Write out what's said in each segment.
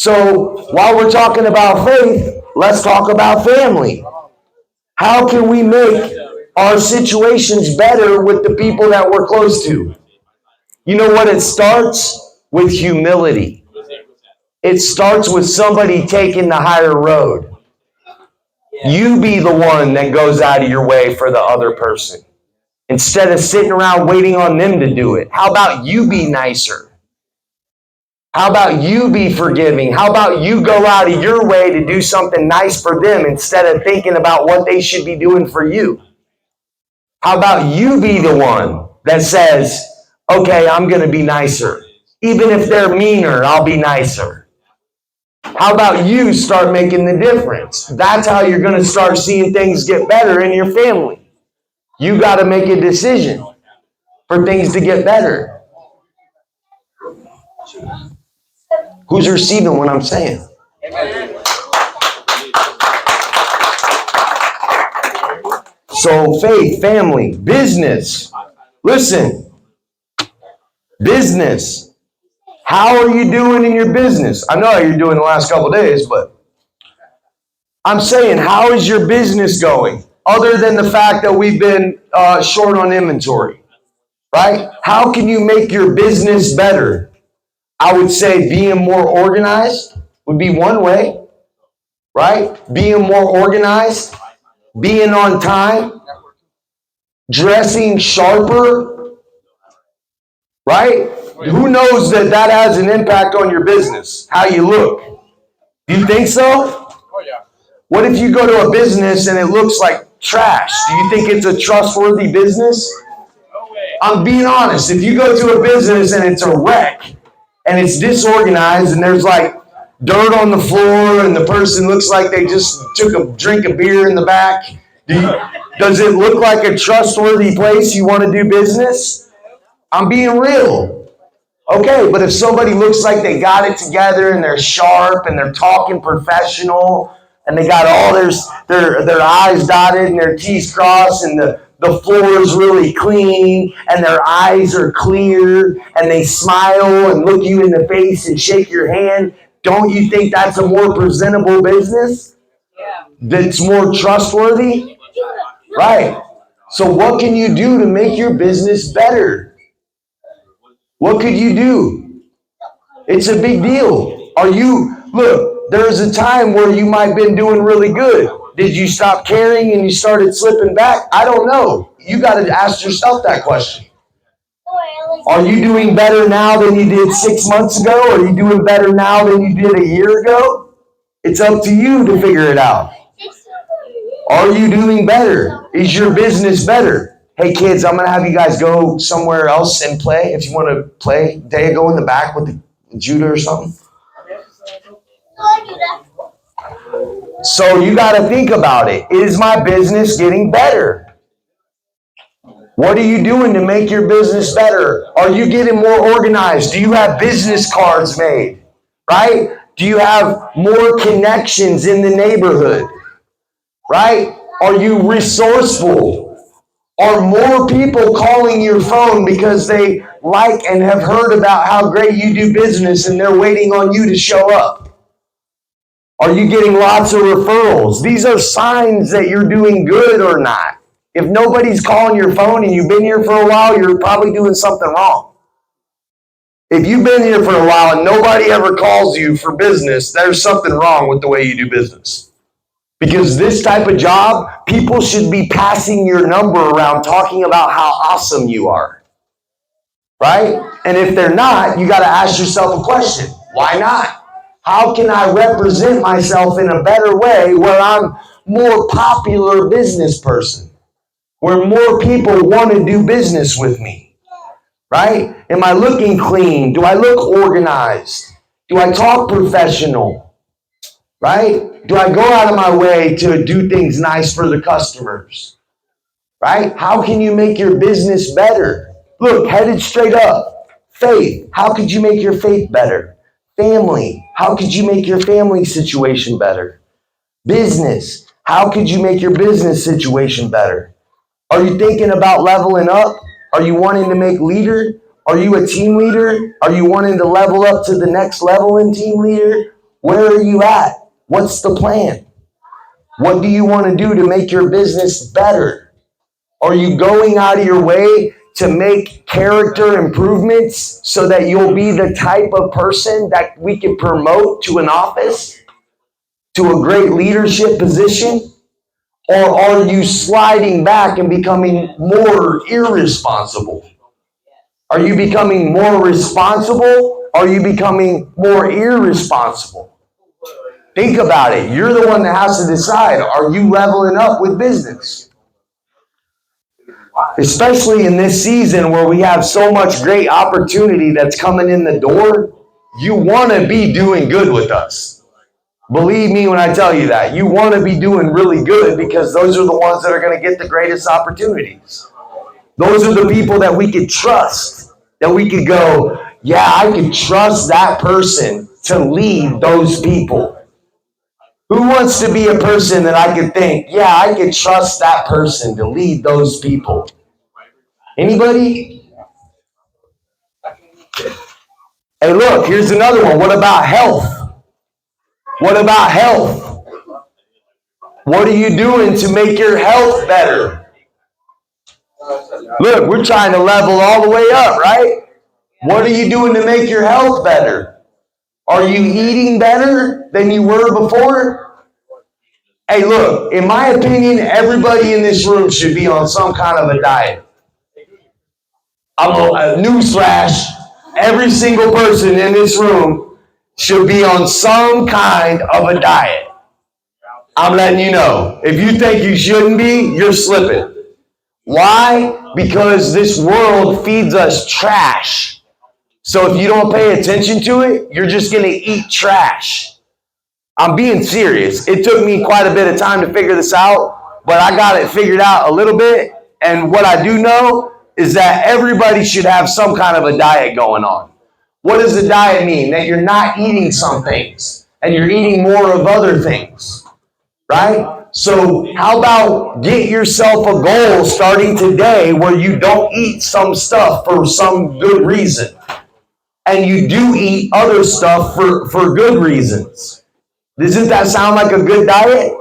So while we're talking about faith, let's talk about family. How can we make our situations better with the people that we're close to? You know what? It starts with humility. It starts with somebody taking the higher road. You be the one that goes out of your way for the other person, instead of sitting around waiting on them to do it. How about you be nicer? How about you be forgiving? How about you go out of your way to do something nice for them instead of thinking about what they should be doing for you? How about you be the one that says, okay, I'm going to be nicer. Even if they're meaner, I'll be nicer. How about you start making the difference? That's how you're going to start seeing things get better in your family. You got to make a decision for things to get better. Who's receiving what I'm saying? So faith, family, business. Listen, business. How are you doing in your business? I know how you're doing the last couple of days, but I'm saying, how is your business going? Other than the fact that we've been short on inventory, right? How can you make your business better? I would say being more organized would be one way, right? Being more organized, being on time, dressing sharper, right? Who knows that that has an impact on your business, how you look? Do you think so? Oh, yeah. What if you go to a business and it looks like trash? Do you think it's a trustworthy business? No way. I'm being honest. If you go to a business and it's a wreck, and it's disorganized, and there's like dirt on the floor, and the person looks like they just took a drink of beer in the back. Does it look like a trustworthy place you want to do business? I'm being real. Okay, but if somebody looks like they got it together, and they're sharp, and they're talking professional, and they got all their I's dotted and their T's crossed, and the floor is really clean, and their eyes are clear, and they smile and look you in the face and shake your hand, don't you think that's a more presentable business? Yeah. That's more trustworthy? Right. So what can you do to make your business better? What could you do? It's a big deal. Look, there's a time where you might have been doing really good. Did you stop caring and you started slipping back? I don't know. You got to ask yourself that question. Are you doing better now than you did 6 months ago? Are you doing better now than you did a year ago? It's up to you to figure it out. Are you doing better? Is your business better? Hey kids, I'm going to have you guys go somewhere else and play. If you want to play, Daya, go in the back with the Judah or something. So you got to think about it. Is my business getting better? What are you doing to make your business better? Are you getting more organized? Do you have business cards made? Right? Do you have more connections in the neighborhood? Right? Are you resourceful? Are more people calling your phone because they like and have heard about how great you do business and they're waiting on you to show up? Are you getting lots of referrals? These are signs that you're doing good or not. If nobody's calling your phone and you've been here for a while, you're probably doing something wrong. If you've been here for a while and nobody ever calls you for business, there's something wrong with the way you do business. Because this type of job, people should be passing your number around talking about how awesome you are. Right? And if they're not, you got to ask yourself a question. Why not? How can I represent myself in a better way where I'm more popular business person? Where more people want to do business with me? Right? Am I looking clean? Do I look organized? Do I talk professional? Right? Do I go out of my way to do things nice for the customers? Right? How can you make your business better? Look, headed straight up. Faith. How could you make your faith better? Family. How could you make your family situation better? Business. How could you make your business situation better? Are you thinking about leveling up? Are you wanting to make leader? Are you a team leader? Are you wanting to level up to the next level in team leader? Where are you at? What's the plan? What do you want to do to make your business better? Are you going out of your way to make character improvements so that you'll be the type of person that we can promote to an office, to a great leadership position? Or are you sliding back and becoming more irresponsible? Are you becoming more responsible? Are you becoming more irresponsible? Think about it. You're the one that has to decide. Are you leveling up with business? Especially in this season where we have so much great opportunity that's coming in the door, you want to be doing good with us. Believe me when I tell you that. You want to be doing really good because those are the ones that are going to get the greatest opportunities. Those are the people that we could trust, that we could go, yeah, I can trust that person to lead those people. Who wants to be a person that I could think, yeah, I could trust that person to lead those people? Anybody? Hey, look, here's another one. What about health? What about health? What are you doing to make your health better? Look, we're trying to level all the way up, right? What are you doing to make your health better? Are you eating better than you were before? Hey, look, in my opinion, everybody in this room should be on some kind of a diet. A newsflash, every single person in this room should be on some kind of a diet. I'm letting you know. If you think you shouldn't be, you're slipping. Why? Because this world feeds us trash. So if you don't pay attention to it, you're just going to eat trash. I'm being serious. It took me quite a bit of time to figure this out, but I got it figured out a little bit. And what I do know is that everybody should have some kind of a diet going on. What does a diet mean? That you're not eating some things and you're eating more of other things, right? So how about get yourself a goal starting today where you don't eat some stuff for some good reason and you do eat other stuff for good reasons. Doesn't that sound like a good diet?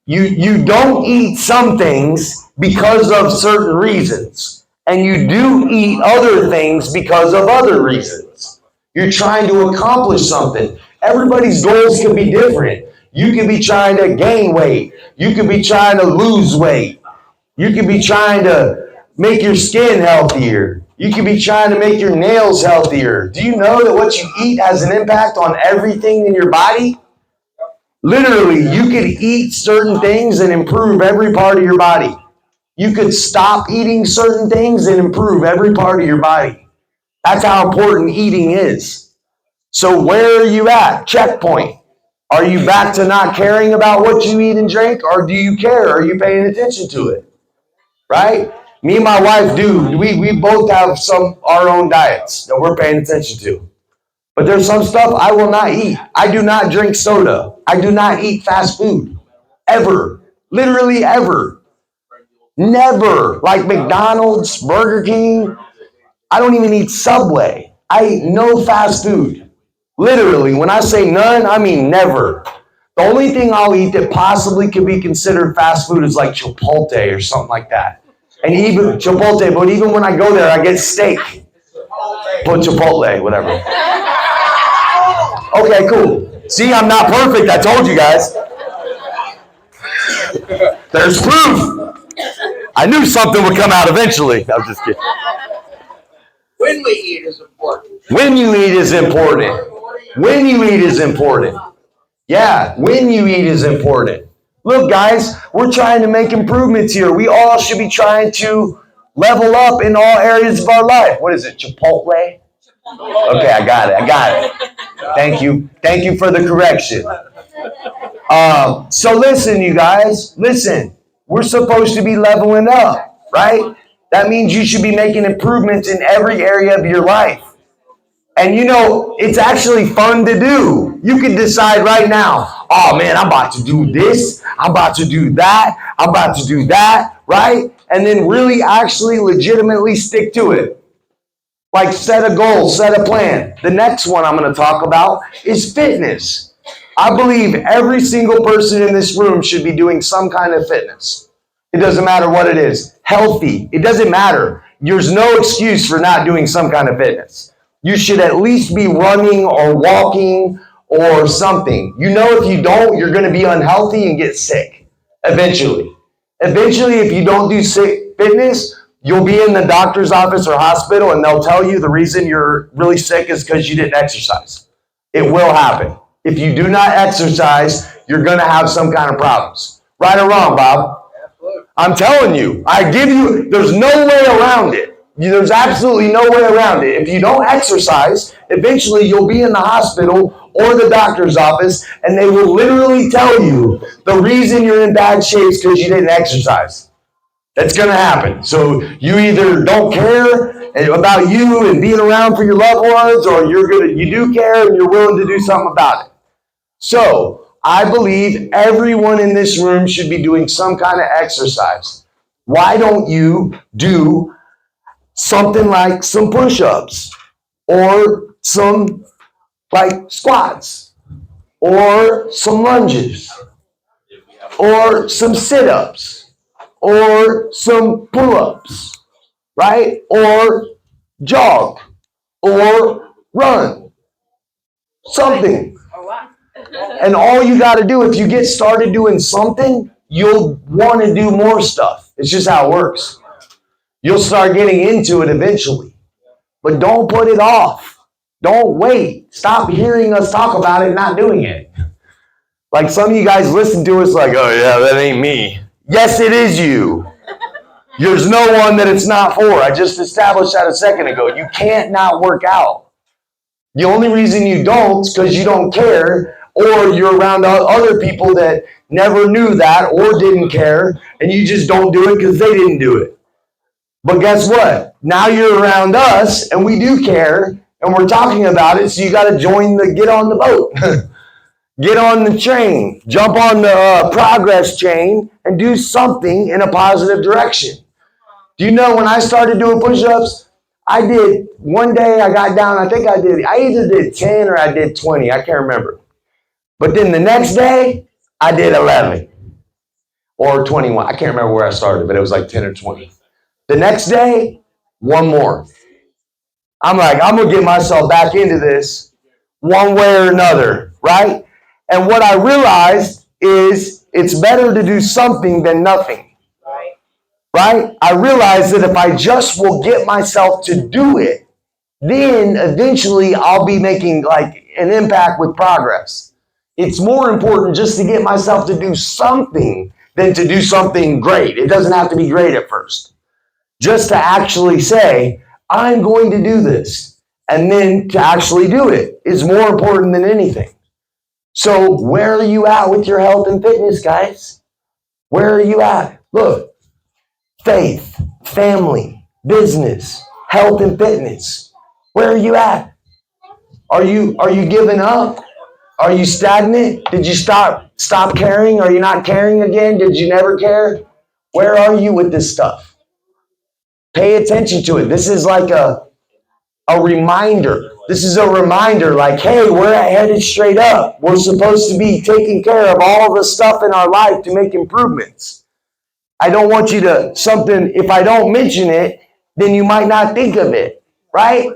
You don't eat some things because of certain reasons. And you do eat other things because of other reasons. You're trying to accomplish something. Everybody's goals can be different. You can be trying to gain weight. You can be trying to lose weight. You can be trying to make your skin healthier. You can be trying to make your nails healthier. Do you know that what you eat has an impact on everything in your body? Literally, you could eat certain things and improve every part of your body. You could stop eating certain things and improve every part of your body. That's how important eating is. So where are you at? Checkpoint. Are you back to not caring about what you eat and drink, or do you care? Are you paying attention to it? Right? Me and my wife do. We both have our own diets that we're paying attention to. But there's some stuff I will not eat. I do not drink soda. I do not eat fast food. Ever. Literally ever. Never. Like McDonald's, Burger King. I don't even eat Subway. I eat no fast food. Literally, when I say none, I mean never. The only thing I'll eat that possibly could be considered fast food is like Chipotle or something like that. And even Chipotle, but even when I go there, I get steak. Put Chipotle, whatever. Okay, cool. See, I'm not perfect. I told you guys. There's proof. I knew something would come out eventually. I'm just kidding. When we eat is important. When you eat is important. When you eat is important. Yeah, when you eat is important. Look, guys, we're trying to make improvements here. We all should be trying to level up in all areas of our life. What is it, Chipotle? Okay, I got it. Thank you. Thank you for the correction. So listen, you guys, listen. We're supposed to be leveling up, right? That means you should be making improvements in every area of your life. And you know, it's actually fun to do. You can decide right now, oh man, I'm about to do this. I'm about to do that. I'm about to do that, right? And then really actually legitimately stick to it. Like set a goal, set a plan. The next one I'm going to talk about is fitness. I believe every single person in this room should be doing some kind of fitness. It doesn't matter what it is. Healthy. It doesn't matter. There's no excuse for not doing some kind of fitness. You should at least be running or walking or something. You know, if you don't, you're going to be unhealthy and get sick eventually. Eventually, if you don't do fitness, you'll be in the doctor's office or hospital and they'll tell you the reason you're really sick is because you didn't exercise. It will happen. If you do not exercise, you're going to have some kind of problems. Right or wrong, Bob? I'm telling you, there's no way around it. There's absolutely no way around it. If you don't exercise, eventually you'll be in the hospital or the doctor's office, and they will literally tell you the reason you're in bad shape is because you didn't exercise. That's going to happen. So you either don't care about you and being around for your loved ones, or you do care and you're willing to do something about it. So I believe everyone in this room should be doing some kind of exercise. Why don't you do something like some push-ups or some like squats or some lunges or some sit-ups or some pull-ups, right? Or jog or run, something. And all you got to do, if you get started doing something, you'll want to do more stuff. It's just how it works. You'll start getting into it eventually. But don't put it off. Don't wait. Stop hearing us talk about it and not doing it. Like some of you guys listen to us like, oh yeah, that ain't me. Yes, it is you. There's no one that it's not for. I just established that a second ago. You can't not work out. The only reason you don't is because you don't care, or you're around other people that never knew that or didn't care, and you just don't do it because they didn't do it. But guess what? Now you're around us, and we do care, and we're talking about it, so you got to get on the boat. Get on the train. Jump on the progress chain and do something in a positive direction. Do you know when I started doing push-ups, one day I got down, I either did 10 or I did 20. I can't remember. But then the next day, I did 11 or 21. I can't remember where I started, but it was like 10 or 20. The next day, one more. I'm like, I'm going to get myself back into this one way or another, right? And what I realized is it's better to do something than nothing. Right? I realized that if I just will get myself to do it, then eventually I'll be making like an impact with progress. It's more important just to get myself to do something than to do something great. It doesn't have to be great at first. Just to actually say, I'm going to do this, and then to actually do it is more important than anything. So where are you at with your health and fitness, guys? Where are you at? Look. Faith, family, business, health and fitness. Where are you at? Are you giving up? Are you stagnant? Did you stop caring? Are you not caring again? Did you never care? Where are you with this stuff? Pay attention to it. This is like a reminder. This is a reminder like, hey, we're headed straight up. We're supposed to be taking care of all the stuff in our life to make improvements. I don't want you to if I don't mention it, then you might not think of it, right?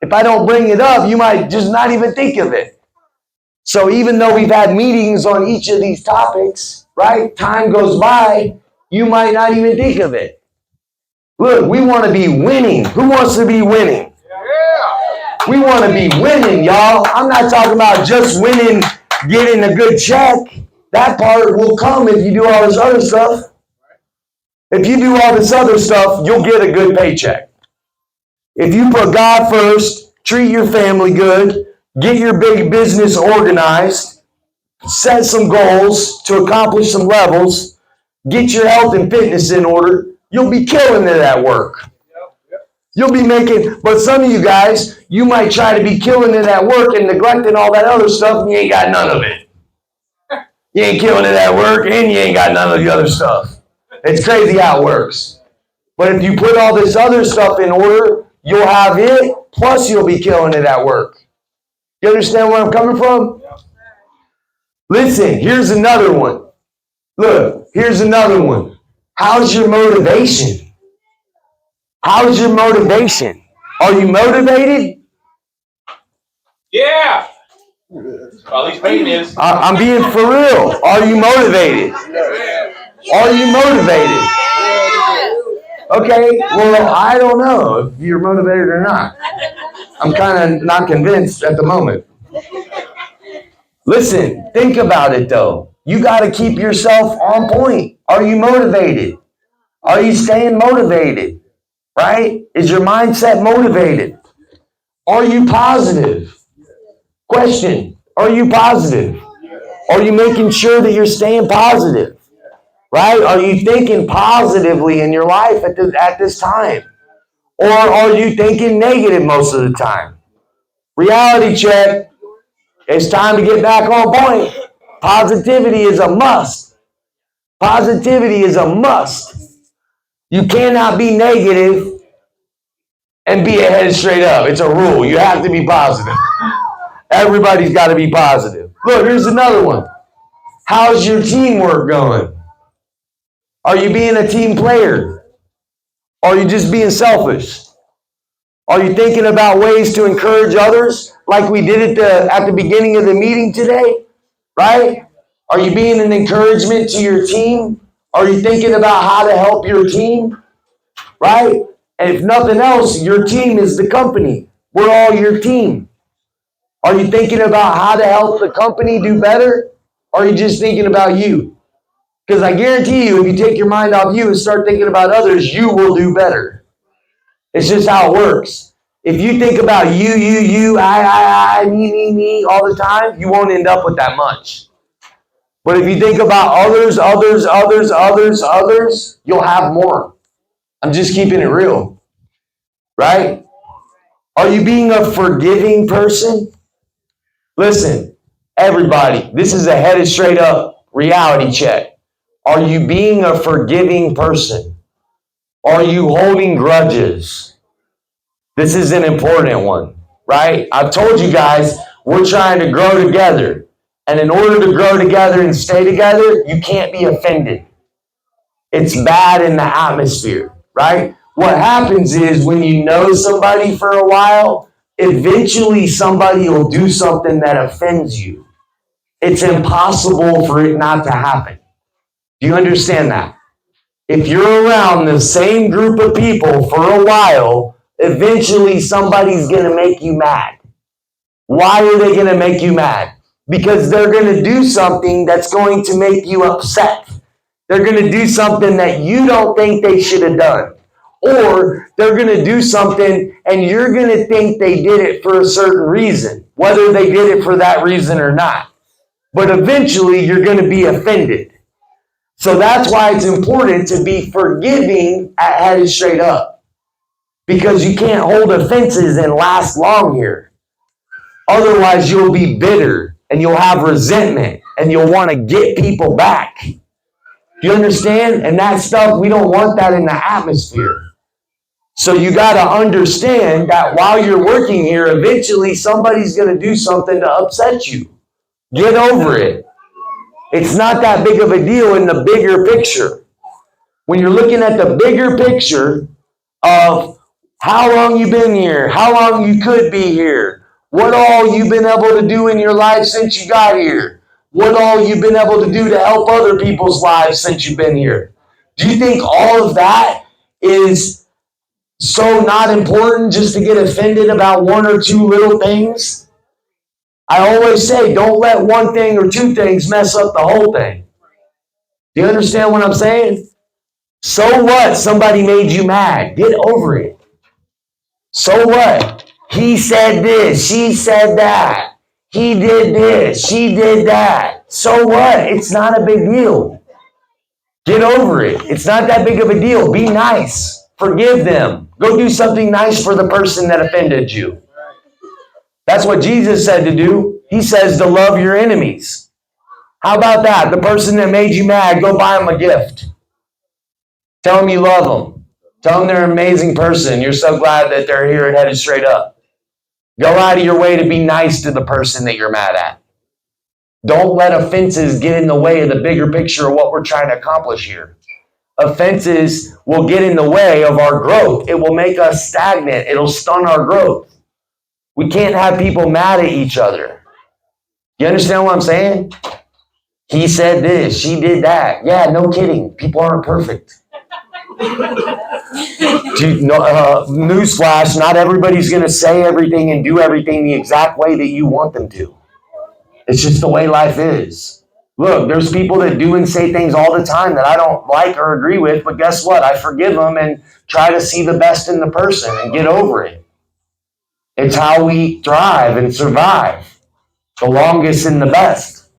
If I don't bring it up, you might just not even think of it. So even though we've had meetings on each of these topics, right? Time goes by, you might not even think of it. Look, we want to be winning. Who wants to be winning? We want to be winning, y'all. I'm not talking about just winning, getting a good check. That part will come if you do all this other stuff. If you do all this other stuff, you'll get a good paycheck. If you put God first, treat your family good, get your big business organized, set some goals to accomplish some levels, get your health and fitness in order, you'll be killing it at work. You'll be but some of you guys, you might try to be killing it at work and neglecting all that other stuff, and you ain't got none of it. You ain't killing it at work, and you ain't got none of the other stuff. It's crazy how it works. But if you put all this other stuff in order, you'll have it, plus you'll be killing it at work. You understand where I'm coming from? Listen, here's another one. Look, here's another one. How's your motivation? How's your motivation? Are you motivated? Yeah. Well, at least Peyton is. I'm being for real. Are you motivated? Are you motivated? Okay, well, I don't know if you're motivated or not. I'm kind of not convinced at the moment. Listen, think about it though. You got to keep yourself on point. Are you motivated? Are you staying motivated? Right? Is your mindset motivated? Are you positive? Question, are you positive? Are you making sure that you're staying positive? Right? Are you thinking positively in your life at this time? Or are you thinking negative most of the time? Reality check. It's time to get back on point. Positivity is a must. Positivity is a must. You cannot be negative and be headed straight up. It's a rule. You have to be positive. Everybody's got to be positive. Look, here's another one. How's your teamwork going? Are you being a team player? Are you just being selfish? Are you thinking about ways to encourage others like we did at the beginning of the meeting today? Right? Are you being an encouragement to your team? Are you thinking about how to help your team? Right? And if nothing else, your team is the company. We're all your team. Are you thinking about how to help the company do better? Or are you just thinking about you? Because I guarantee you, if you take your mind off you and start thinking about others, you will do better. It's just how it works. If you think about you, I, me, all the time, you won't end up with that much. But if you think about others, you'll have more. I'm just keeping it real. Right? Are you being a forgiving person? Listen, everybody, this is a headed straight up reality check. Are you being a forgiving person? Are you holding grudges? This is an important one, right? I've told you guys, we're trying to grow together. And in order to grow together and stay together, you can't be offended. It's bad in the atmosphere, right? What happens is when you know somebody for a while, eventually somebody will do something that offends you. It's impossible for it not to happen. Do you understand that? If you're around the same group of people for a while, eventually somebody's going to make you mad. Why are they going to make you mad? Because they're going to do something that's going to make you upset. They're going to do something that you don't think they should have done. Or they're going to do something and you're going to think they did it for a certain reason, whether they did it for that reason or not. But eventually you're going to be offended. So that's why it's important to be forgiving at headed straight up. Because you can't hold offenses and last long here. Otherwise you'll be bitter and you'll have resentment and you'll want to get people back. Do you understand? And that stuff, we don't want that in the atmosphere. So you got to understand that while you're working here, eventually somebody's going to do something to upset you. Get over it. It's not that big of a deal in the bigger picture. When you're looking at the bigger picture of how long you've been here, how long you could be here, what all you've been able to do in your life since you got here, what all you've been able to do to help other people's lives since you've been here. Do you think all of that is so not important just to get offended about one or two little things? I always say, don't let one thing or two things mess up the whole thing. Do you understand what I'm saying? So what? Somebody made you mad. Get over it. So what? He said this. She said that. He did this. She did that. So what? It's not a big deal. Get over it. It's not that big of a deal. Be nice. Forgive them. Go do something nice for the person that offended you. That's what Jesus said to do. He says to love your enemies. How about that? The person that made you mad, go buy them a gift. Tell them you love them. Tell them they're an amazing person. You're so glad that they're here and headed straight up. Go out of your way to be nice to the person that you're mad at. Don't let offenses get in the way of the bigger picture of what we're trying to accomplish here. Offenses will get in the way of our growth. It will make us stagnant. It'll stun our growth. We can't have people mad at each other. You understand what I'm saying? He said this, she did that. Yeah, no kidding. People aren't perfect. Newsflash, not everybody's going to say everything and do everything the exact way that you want them to. It's just the way life is. Look, there's people that do and say things all the time that I don't like or agree with, but guess what? I forgive them and try to see the best in the person and get over it. It's how we thrive and survive. The longest and the best.